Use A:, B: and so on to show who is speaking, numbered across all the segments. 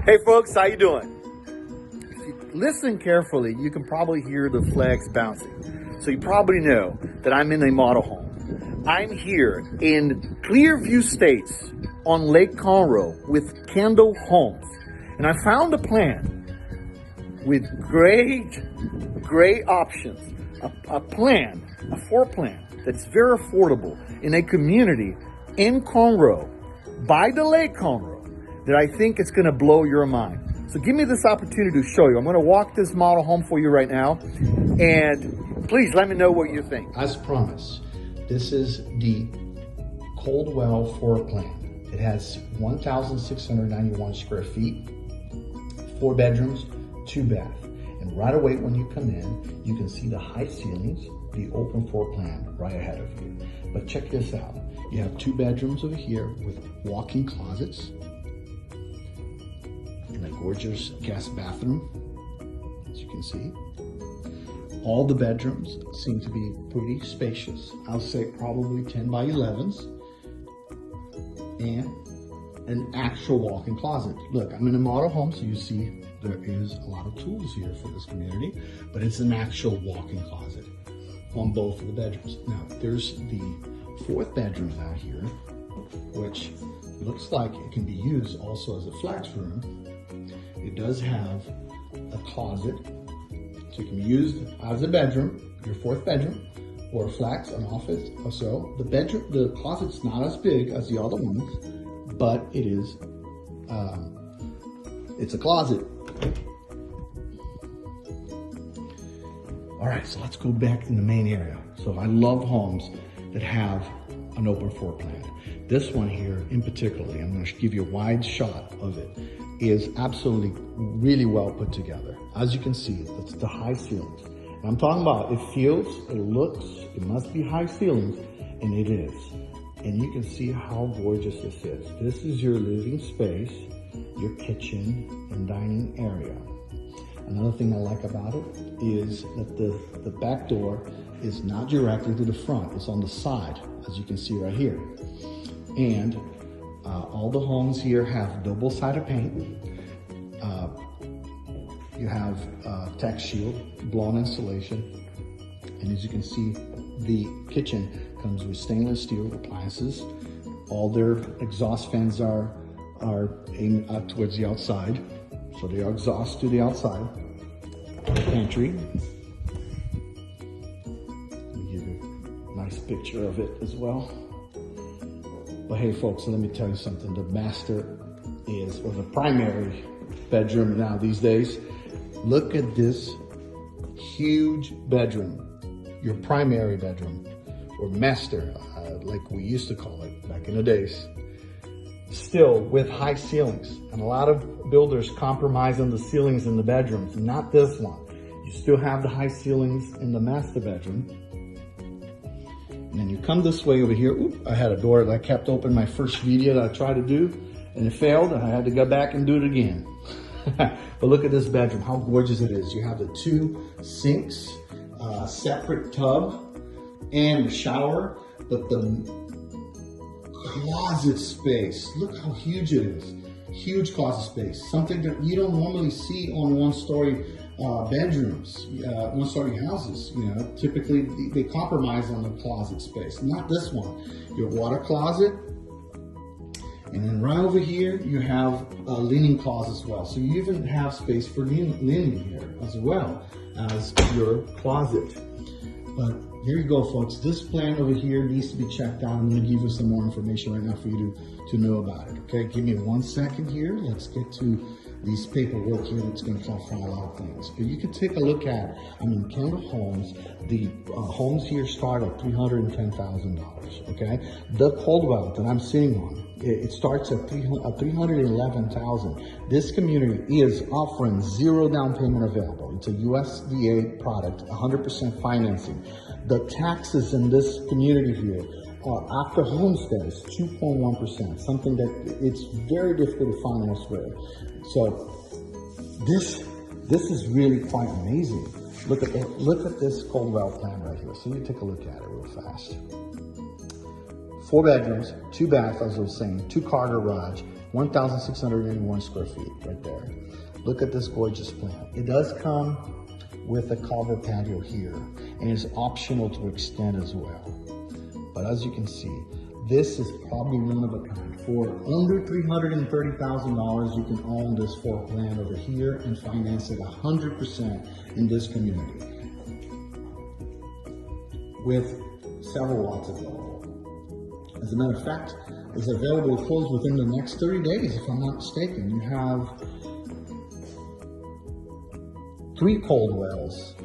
A: Hey folks, how you doing? If you listen carefully, you can probably hear the flags bouncing. So you probably know that I'm in a model home. I'm here in Clearview Estates on Lake Conroe with Kendall Homes. And I found a plan with great options. A floor plan that's very affordable in a community in Conroe, by the Lake Conroe, that I think it's gonna blow your mind. So give me this opportunity to show you. I'm gonna walk this model home for you right now, and please let me know what you think.
B: As promised, this is the Caldwell floor plan. It has 1,691 square feet, 4 bedrooms, 2 bath. And right away when you come in, you can see the high ceilings, the open floor plan right ahead of you. But check this out. You have 2 bedrooms over here with walk-in closets and a gorgeous guest bathroom, as you can see. All the bedrooms seem to be pretty spacious. I'll say probably 10 by 11s. And an actual walk-in closet. Look, I'm in a model home, so you see there is a lot of tools here for this community, but it's an actual walk-in closet on both of the bedrooms. Now, there's the 4th bedroom out here, which looks like it can be used also as a flex room. It does have a closet, so it can be used as a bedroom, your 4th bedroom, or a flex, an office or so. The closet's not as big as the other ones, but it is, it's a closet. All right, so let's go back in the main area. So I love homes that have an open floor plan. This one here in particular, I'm gonna give you a wide shot of it, is absolutely really well put together. As you can see, it's the high ceilings. And I'm talking about, it feels, it looks, it must be high ceilings, and it is. And you can see how gorgeous this is. This is your living space, your kitchen and dining area. Another thing I like about it is that the back door is not directly to the front, it's on the side, as you can see right here. And all the homes here have double-sided paint. You have Tech Shield, blown insulation. And as you can see, the kitchen comes with stainless steel appliances. All their exhaust fans are aimed up towards the outside. So they are exhaust to the outside. Pantry. Let me give you a nice picture of it as well. But hey folks, let me tell you something. The master is, or the primary bedroom now these days. Look at this huge bedroom. Your primary bedroom, or master, like we used to call it back in the days. Still with high ceilings, and a lot of builders compromise on the ceilings in the bedrooms. Not this one. You still have the high ceilings in the master bedroom. And then you come this way over here. Oop, I had a door that I kept open my first video that I tried to do, and it failed, and I had to go back and do it again. But look at this bedroom, how gorgeous it is. You have the 2 sinks, separate tub, and the shower, but the closet space, look how huge it is. Huge closet space, something that you don't normally see on one-story bedrooms, one-story houses. You know, typically they compromise on the closet space. Not this one. Your water closet, and then right over here you have a linen closet as well. So you even have space for linen here as well as your closet. But here you go, folks. This plan over here needs to be checked out. I'm going to give you some more information right now for you to know about it. Okay, give me 1 second here. Let's get to these paperwork here that's going to clarify a lot of things. But you can take a look at, Kendall Homes. The homes here start at $310,000. Okay, the Caldwell that I'm sitting on, it starts at $311,000. This community is offering 0 down payment available. It's a USDA product, 100% financing. The taxes in this community here after homestead is 2.1%, something that it's very difficult to find elsewhere. So this is really quite amazing. Look at this Caldwell plan right here. So you take a look at it real fast. 4 bedrooms, 2 baths, as I was saying, 2-car garage, 1,681 square feet right there. Look at this gorgeous plan. It does come with a cover patio here, and it's optional to extend as well. But as you can see, this is probably one of a kind. For under $330,000, you can own this floor plan over here and finance it 100% in this community, with several lots available. As a matter of fact, it's available to close within the next 30 days, if I'm not mistaken. You have 3 Caldwells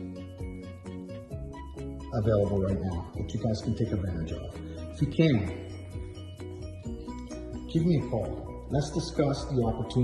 B: available right now that you guys can take advantage of. If you can, give me a call. Let's discuss the opportunity